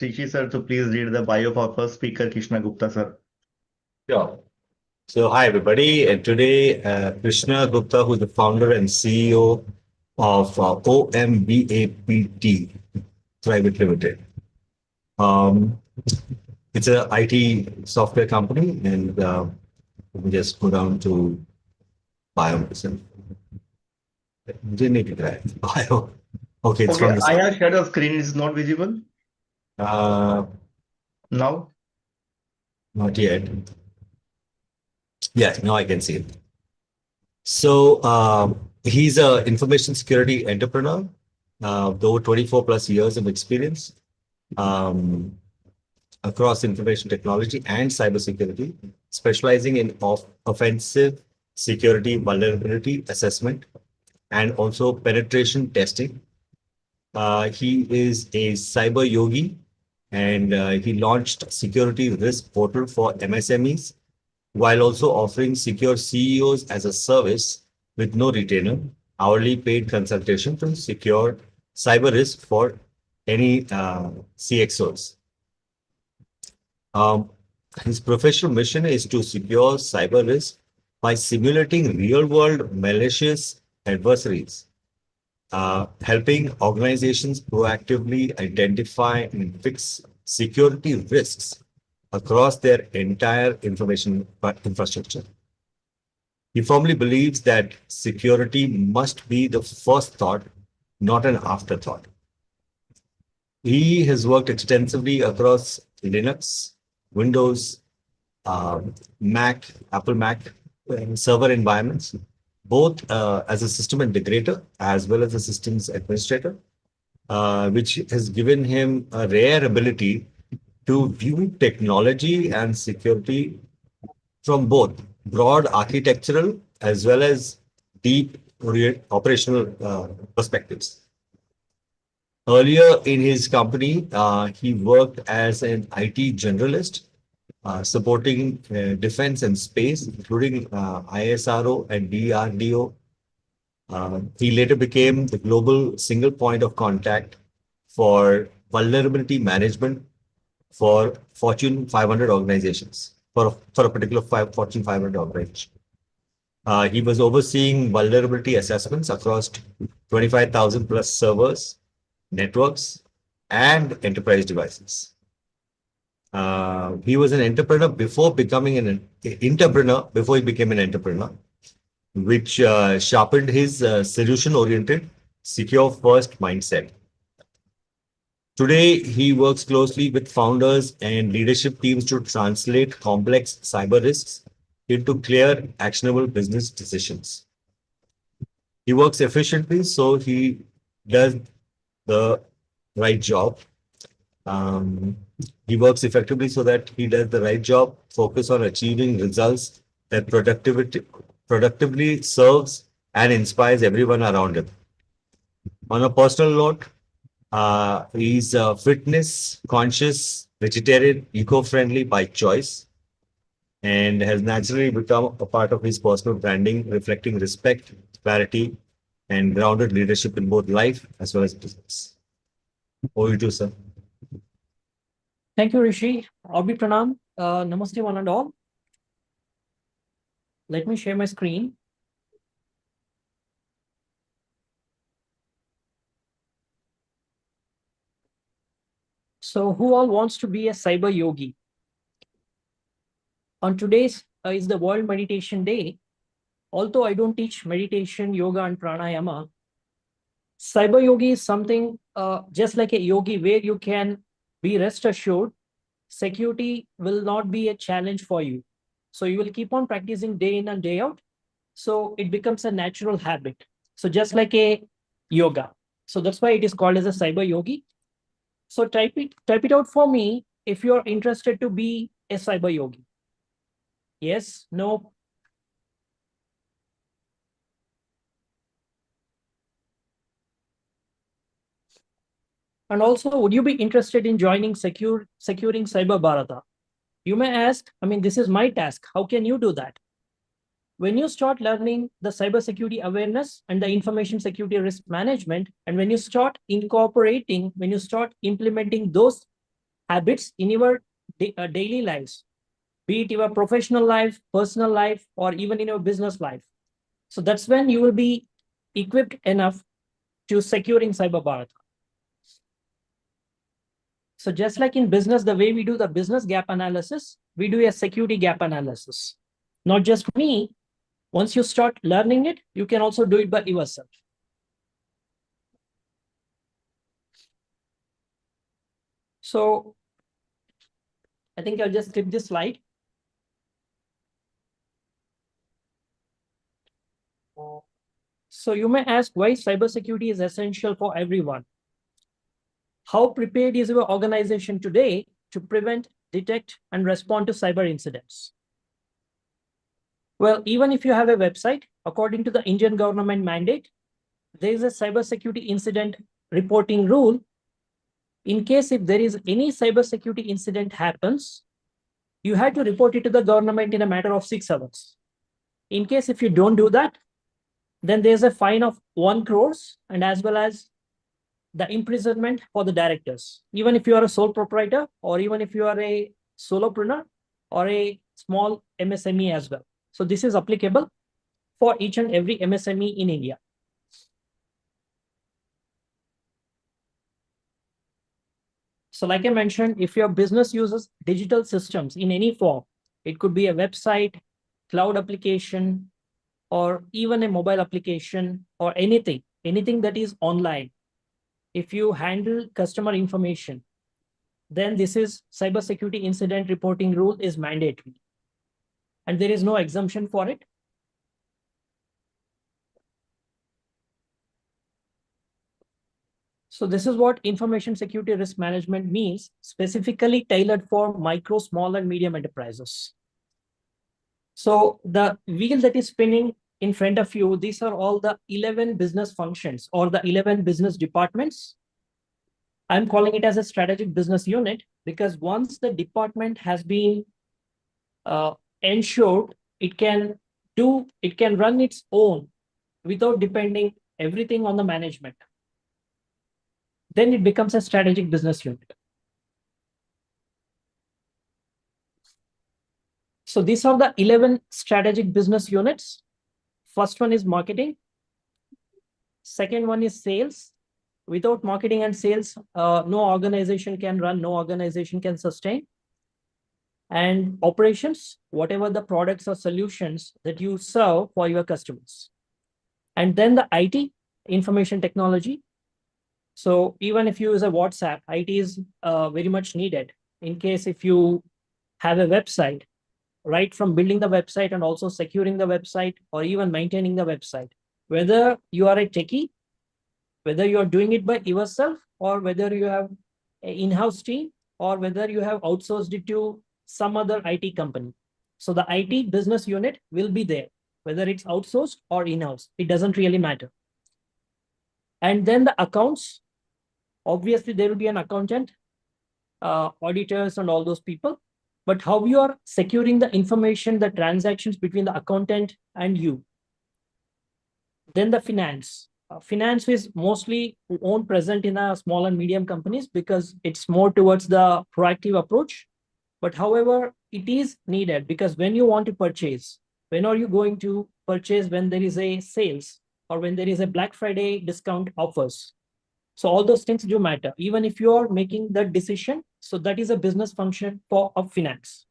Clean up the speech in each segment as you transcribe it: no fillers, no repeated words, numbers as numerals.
Tishi sir, to please read the bio of our first speaker, Krishna Gupta sir. Sure. So, hi everybody. And today, Krishna Gupta, who's the founder and CEO of OMBAPT Private Limited. Um, it's a IT software company, and let me just go down to bio myself. Didn't need to write bio. Okay, it's Okay, from I the have shared a screen is not visible uh, now. not yet. Yes, now I can see it. So he's a information security entrepreneur with over 24 plus years of experience um, across information technology and cybersecurity, specializing in offensive security vulnerability assessment and also penetration testing. He is a cyber yogi, and he launched security risk portal for MSMEs while also offering secure CEOs as a service with no retainer, hourly paid consultation to secure cyber risk for any CXOs. Um, his professional mission is to secure cyber risk by simulating real world malicious adversaries, helping organizations proactively identify and fix security risks across their entire information infrastructure. He firmly believes that security must be the first thought, not an afterthought. He has worked extensively across Linux, Windows, Mac, Apple Mac, and server environments, both as a system integrator as well as a systems administrator, which has given him a rare ability to view technology and security from both broad architectural as well as deep operational perspectives. Earlier in his company, he worked as an IT generalist, supporting defense and space, including ISRO and DRDO. He later became the global single point of contact for vulnerability management for Fortune 500 organizations, for a particular Fortune 500 organization. He was overseeing vulnerability assessments across 25,000 plus servers, networks, and enterprise devices. He was an entrepreneur before becoming an entrepreneur, before he became an entrepreneur, which sharpened his solution-oriented, secure-first mindset. Today, he works closely with founders and leadership teams to translate complex cyber risks into clear, actionable business decisions. He works efficiently, so he does the right job. Um, he works effectively so that he does the right job, focus on achieving results that productively serves and inspires everyone around him. On a personal note, he's a fitness conscious, vegetarian, eco-friendly by choice, and has naturally become a part of his personal branding, reflecting respect, clarity, and grounded leadership in both life as well as business. Over to you, sir. Thank you, Rishi. Abhi Pranam. Namaste, one and all. Let me share my screen. So, who all wants to be a cyber yogi? On today's is the World Meditation Day. Although I don't teach meditation, yoga, and pranayama, cyber yogi is something just like a yogi where you can be rest assured security will not be a challenge for you. So you will keep on practicing day in and day out. So it becomes a natural habit. So just like a yoga. So that's why it is called as a cyber yogi. So type it out for me if you're interested to be a cyber yogi. Yes, no. And also, would you be interested in joining securing Cyber Bharata? You may ask, I mean, this is my task. How can you do that? When you start learning the cybersecurity awareness and the information security risk management, and when you start incorporating, when you start implementing those habits in your daily lives, be it your professional life, personal life, or even in your business life. So that's when you will be equipped enough to securing Cyber Bharat. So just like in business, the way we do the business gap analysis, we do a security gap analysis. Not just me. Once you start learning it, you can also do it by yourself. So I think I'll just skip this slide. So you may ask why cybersecurity is essential for everyone. How prepared is your organization today to prevent, detect, and respond to cyber incidents? Well, even if you have a website, according to the Indian government mandate, there is a cybersecurity incident reporting rule. In case if there is any cybersecurity incident happens, you have to report it to the government in a matter of 6 hours. In case if you don't do that, then there's a fine of 1 crore and as well as the imprisonment for the directors. Even if you are a sole proprietor or even if you are a solopreneur or a small MSME as well. So this is applicable for each and every MSME in India. So like I mentioned, if your business uses digital systems in any form, it could be a website, cloud application, or even a mobile application or anything that is online. If you handle customer information, then this is cybersecurity incident reporting rule is mandatory. And there is no exemption for it. So this is what information security risk management means, specifically tailored for micro, small, and medium enterprises. So the wheel that is spinning in front of you, these are all the 11 business functions or the 11 business departments. I'm calling it as a strategic business unit because once the department has been ensured, it can run its own without depending everything on the management. Then it becomes a strategic business unit. So these are the 11 strategic business units. First one is marketing. Second one is sales. Without marketing and sales, no organization can run, no organization can sustain. And operations, whatever the products or solutions that you serve for your customers. And then the IT, information technology. So even if you use a WhatsApp, IT is very much needed. In case if you have a website, right from building the website and also securing the website or even maintaining the website, whether you are a techie, whether you are doing it by yourself or whether you have an in-house team or whether you have outsourced it to some other IT company. So the IT business unit will be there, whether it's outsourced or in-house, it doesn't really matter. And then the accounts, obviously there will be an accountant, auditors and all those people, but how you are securing the information, the transactions between the accountant and you. Then the finance. Finance is mostly owned present in a small and medium companies because it's more towards the proactive approach. But however, it is needed because when you want to purchase, when are you going to purchase when there is a sales or when there is a Black Friday discount offers? So all those things do matter, even if you are making that decision. So that is a business function of finance.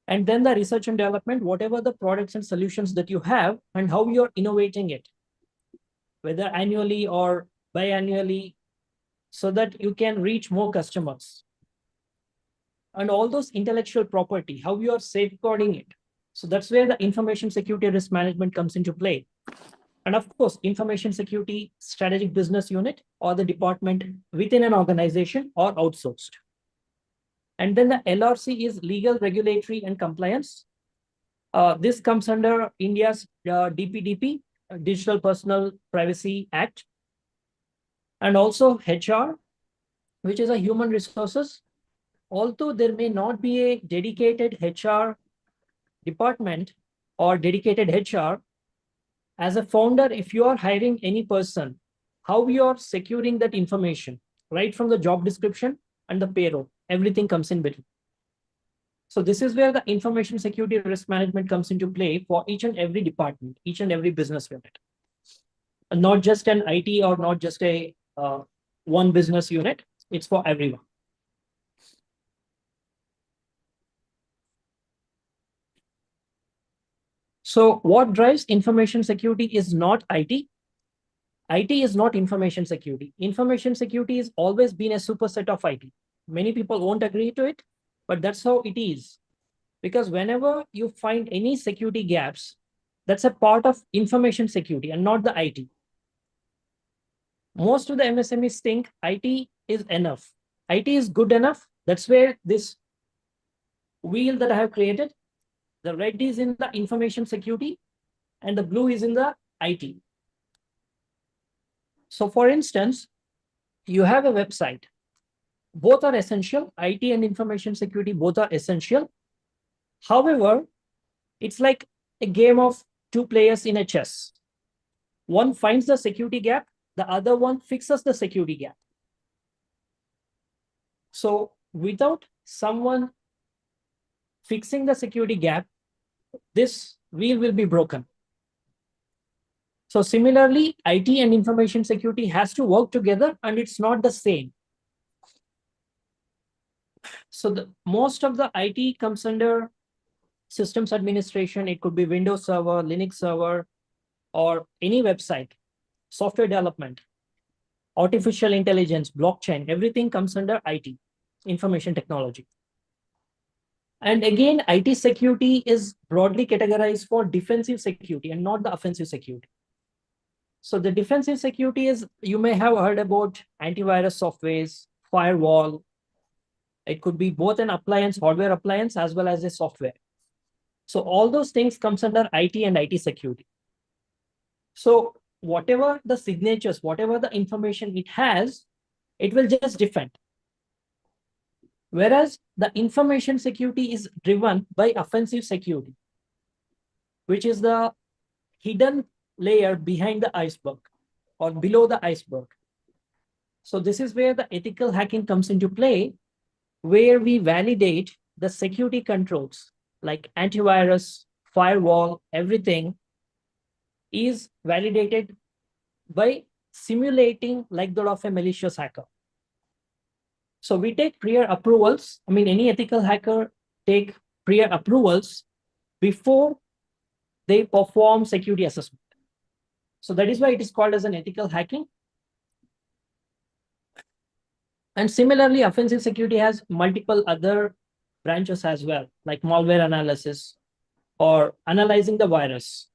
And then the research and development, whatever the products and solutions that you have and how you're innovating it, whether annually or biannually, so that you can reach more customers. And all those intellectual property, how you are safeguarding it. So that's where the information security risk management comes into play. And of course, information security strategic business unit or the department within an organization or outsourced. And then the LRC is legal, regulatory, and compliance. This comes under India's DPDP, Digital Personal Privacy Act. And also HR, which is a human resources. Although there may not be a dedicated HR department or dedicated HR, as a founder, if you are hiring any person, how you are securing that information, right from the job description and the payroll. everything comes in between. So this is where the information security risk management comes into play for each and every department, each and every business unit. And not just an IT or not just a one business unit, it's for everyone. So what drives information security is not IT. IT is not information security. Information security has always been a superset of IT. Many people won't agree to it, but that's how it is. Because whenever you find any security gaps, that's a part of information security and not the IT. Most of the MSMEs think IT is enough. IT is good enough. That's where this wheel that I have created, the red is in the information security and the blue is in the IT. So for instance, you have a website. Both are essential. IT and information security, both are essential. However, it's like a game of two players in a chess. One finds the security gap, the other one fixes the security gap. So without someone fixing the security gap, this wheel will be broken. So similarly, IT and information security has to work together, and it's not the same. So most of the IT comes under systems administration. It could be Windows Server, Linux Server, or any website, software development, artificial intelligence, blockchain, everything comes under IT, information technology. And again, IT security is broadly categorized for defensive security and not the offensive security. So the defensive security is, you may have heard about antivirus softwares, firewall. It could be both an appliance, hardware appliance, as well as a software. So all those things comes under IT and IT security. So whatever the signatures, whatever the information it has, it will just defend. Whereas the information security is driven by offensive security, which is the hidden layer behind the iceberg or below the iceberg. So this is where the ethical hacking comes into play, where we validate the security controls like antivirus, firewall, everything is validated by simulating like that of a malicious hacker. So we take prior approvals. I mean, any ethical hacker take prior approvals before they perform security assessment. So that is why it is called as an ethical hacking. And similarly, offensive security has multiple other branches as well, like malware analysis or analyzing the virus.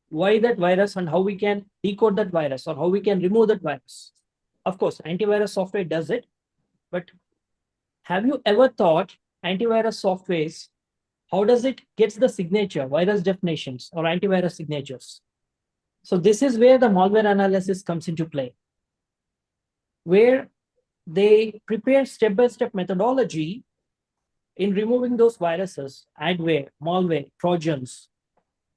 Why that virus and how we can decode that virus or how we can remove that virus. Of course, antivirus software does it, but have you ever thought antivirus softwares, how does it get the signature, virus definitions or antivirus signatures? So this is where the malware analysis comes into play, where they prepare step-by-step methodology in removing those viruses, adware, malware, trojans,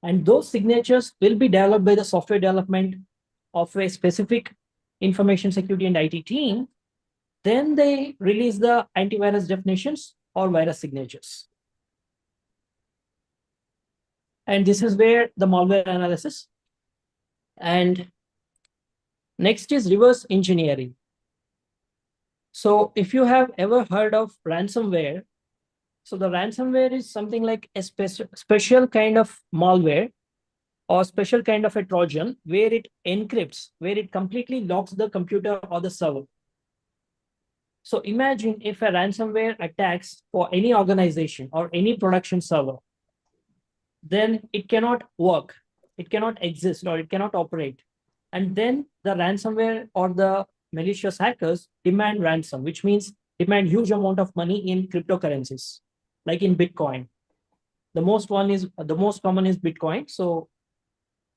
and those signatures will be developed by the software development of a specific information security and IT team. Then they release the antivirus definitions or virus signatures. And this is where the malware analysis. And next is reverse engineering. So if you have ever heard of ransomware, so the ransomware is something like a special kind of malware or special kind of a Trojan where it encrypts, where it completely locks the computer or the server. So imagine if a ransomware attacks for any organization or any production server, then it cannot work, it cannot exist, or it cannot operate. And then the ransomware or the malicious hackers demand ransom, which means demand huge amount of money in cryptocurrencies, like in Bitcoin. The most common is Bitcoin. So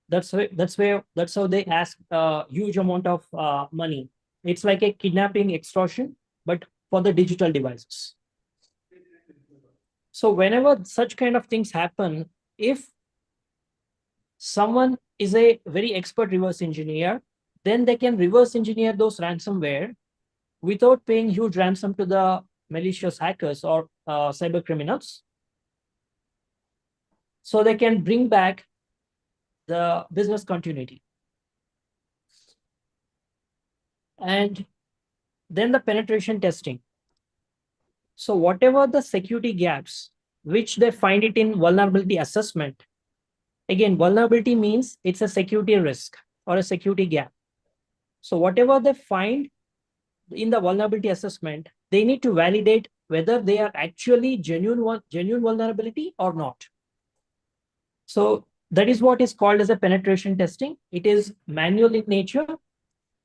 that's how they ask a huge amount of money. It's like a kidnapping, extortion, but for the digital devices. So whenever such kind of things happen, if someone is a very expert reverse engineer, then they can reverse engineer those ransomware without paying huge ransom to the malicious hackers or cyber criminals, so they can bring back the business continuity. And then the penetration testing. So whatever the security gaps which they find it in vulnerability assessment, again, vulnerability means it's a security risk or a security gap. So whatever they find in the vulnerability assessment, they need to validate whether they are actually genuine vulnerability or not. So that is what is called as a penetration testing. It is manual in nature,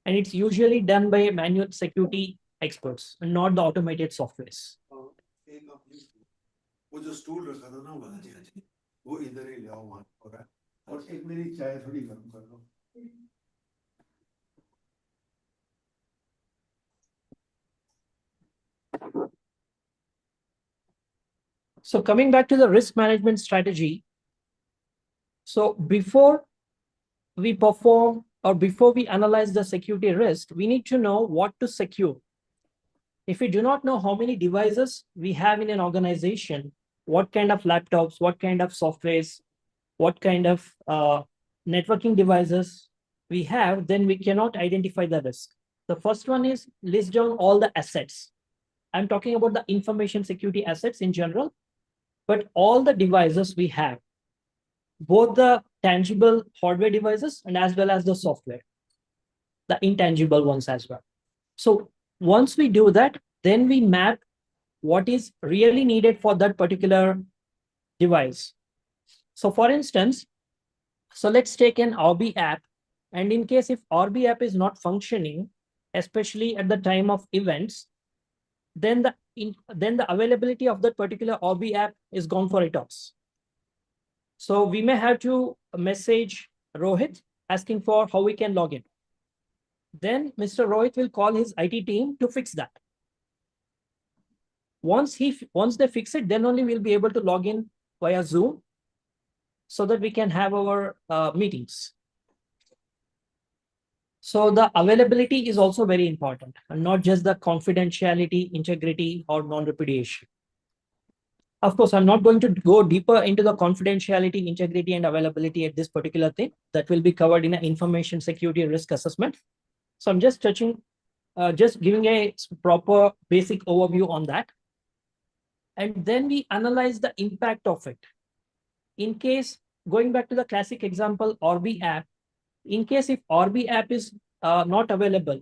and it's usually done by manual security experts and not the automated softwares. वो जो stool रखा था ना वहाँ जी वो इधर ही ले आओ वहाँ पर और एक मेरी चाय थोड़ी गर्म कर लो. So coming back to the risk management strategy. So before we perform or before we analyze the security risk, we need to know what to secure. If we do not know how many devices we have in an organization, what kind of laptops, what kind of softwares, what kind of networking devices we have, then we cannot identify the risk. The first one is list down all the assets. I'm talking about the information security assets in general, but all the devices we have, both the tangible hardware devices and as well as the software, the intangible ones as well. So once we do that, then we map what is really needed for that particular device. So for instance, so let's take an RB app. And in case if RB app is not functioning, especially at the time of events, then the availability of that particular RB app is gone for a toss. So we may have to message Rohit asking for how we can log in. Then Mr. Rohit will call his IT team to fix that. Once they fix it, then only we'll be able to log in via Zoom so that we can have our meetings. So the availability is also very important, and not just the confidentiality, integrity, or non-repudiation. Of course, I'm not going to go deeper into the confidentiality, integrity, and availability at this particular thing. That will be covered in an information security risk assessment. So I'm just touching, just giving a proper basic overview on that. And then we analyze the impact of it. In case, going back to the classic example, RB app, in case if RB app is not available,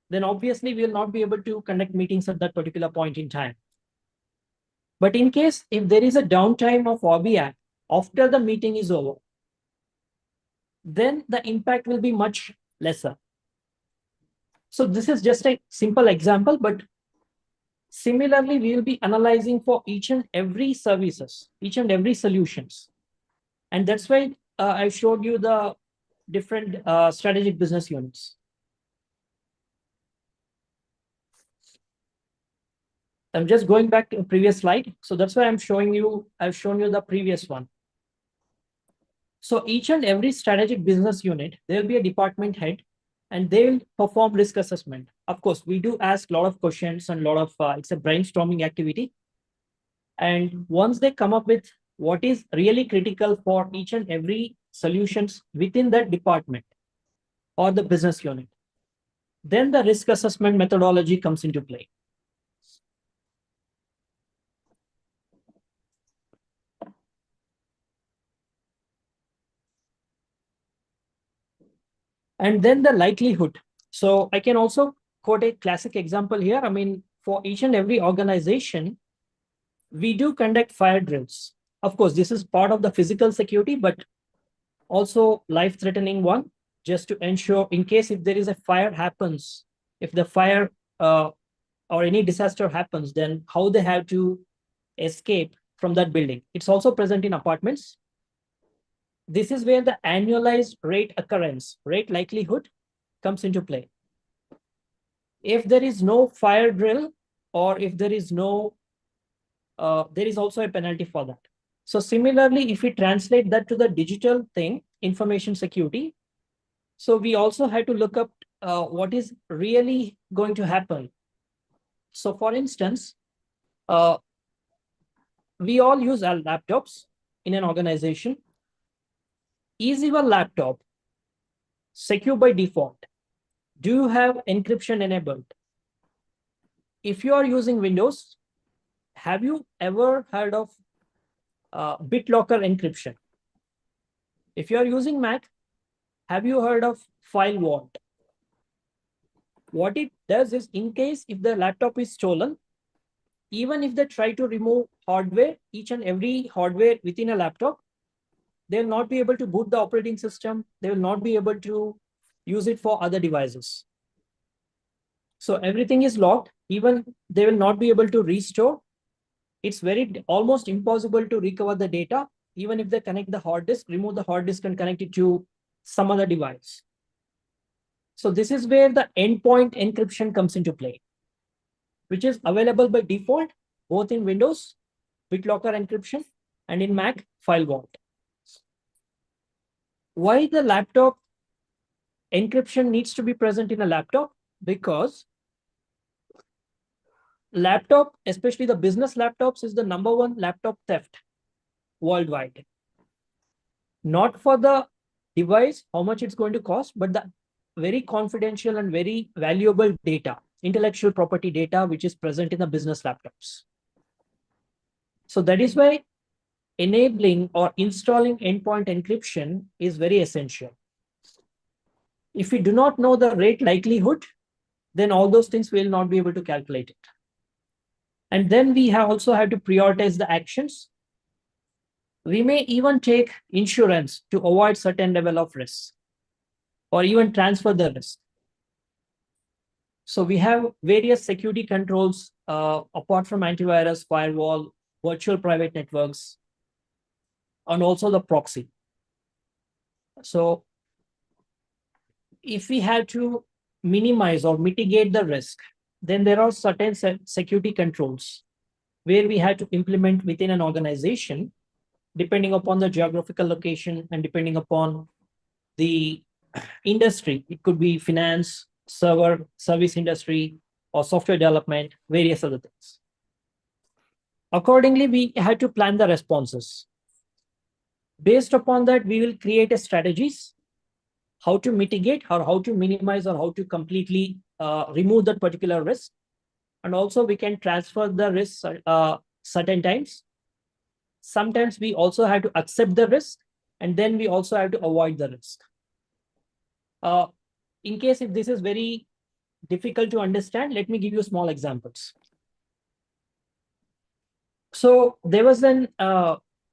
then obviously we will not be able to conduct meetings at that particular point in time. But in case if there is a downtime of RB app after the meeting is over, then the impact will be much lesser. So this is just a simple example, but similarly, we will be analyzing for each and every services, each and every solutions. And that's why I showed you the different strategic business units. I'm just going back to a previous slide. So that's why I've shown you the previous one. So each and every strategic business unit, there'll be a department head and they will perform risk assessment. Of course, we do ask a lot of questions and a lot of, it's a brainstorming activity. And once they come up with what is really critical for each and every solutions within that department or the business unit, then the risk assessment methodology comes into play. And then the likelihood. So I can also quote a classic example here. I mean, for each and every organization, we do conduct fire drills. Of course, this is part of the physical security, but also life-threatening one, just to ensure in case if there is a fire happens, if the fire or any disaster happens, then how they have to escape from that building. It's also present in apartments. This is where the annualized rate occurrence, rate likelihood comes into play. If there is no fire drill or if there is no, there is also a penalty for that. So similarly, if we translate that to the digital thing, information security, so we also had to look up what is really going to happen So for instance, uh, we all use our laptops in an organization. Is your laptop secure by default? Do you have encryption enabled? If you are using Windows, have you ever heard of BitLocker encryption? If you are using Mac, have you heard of File Vault? What it does is, in case if the laptop is stolen, even if they try to remove hardware, each and every hardware within a laptop, they will not be able to boot the operating system. They will not be able to use it for other devices. So everything is locked. Even they will not be able to restore. It's almost impossible to recover the data. Even if they connect the hard disk, remove the hard disk and connect it to some other device. So this is where the endpoint encryption comes into play, which is available by default, both in Windows, BitLocker encryption, and in Mac, File Vault. Why the laptop encryption needs to be present in a laptop? Because laptop, especially the business laptops, is the #1 laptop theft worldwide. Not for the device, how much it's going to cost, but the very confidential and very valuable data, intellectual property data, which is present in the business laptops. So that is why enabling or installing endpoint encryption is very essential. If we do not know the rate likelihood, then all those things will not be able to calculate it. And then we also have to prioritize the actions. We may even take insurance to avoid certain level of risk, or even transfer the risk. So we have various security controls apart from antivirus, firewall, virtual private networks, and also the proxy. So if we have to minimize or mitigate the risk, then there are certain security controls where we have to implement within an organization, depending upon the geographical location and depending upon the industry. It could be finance, service industry, or software development, various other things. Accordingly, we had to plan the responses. Based upon that, we will create a strategies, how to mitigate or how to minimize or how to completely remove that particular risk. And also we can transfer the risk certain times. Sometimes we also have to accept the risk, and then we also have to avoid the risk. In case if this is very difficult to understand, let me give you small examples. So there was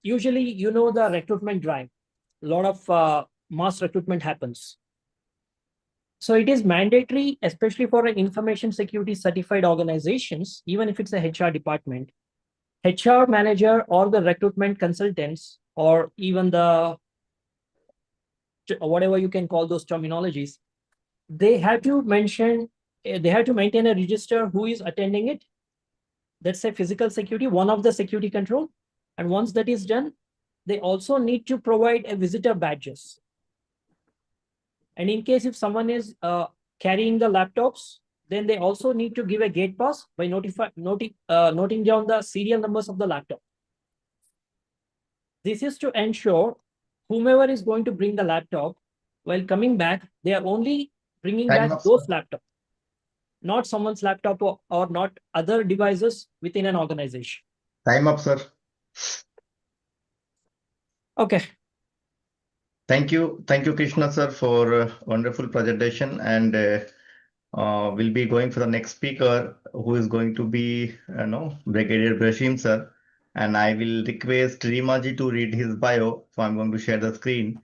usually, the recruitment drive, a lot of mass recruitment happens. So it is mandatory, especially for an information security certified organizations, even if it's a HR department, HR manager or the recruitment consultants, or even the whatever you can call those terminologies, they have to maintain a register who is attending it. That's a physical security, one of the security control. And once that is done, they also need to provide a visitor badges. And in case if someone is carrying the laptops, then they also need to give a gate pass by noting down the serial numbers of the laptop. This is to ensure whomever is going to bring the laptop, while coming back, they are only bringing Time back up, those sir. laptops, not someone's laptop or not other devices within an organization. Time up, sir. Okay. Thank you, Krishna sir, for wonderful presentation. And we'll be going for the next speaker, who is going to be, Brigadier Brashim sir. And I will request Rimaji to read his bio. So I'm going to share the screen.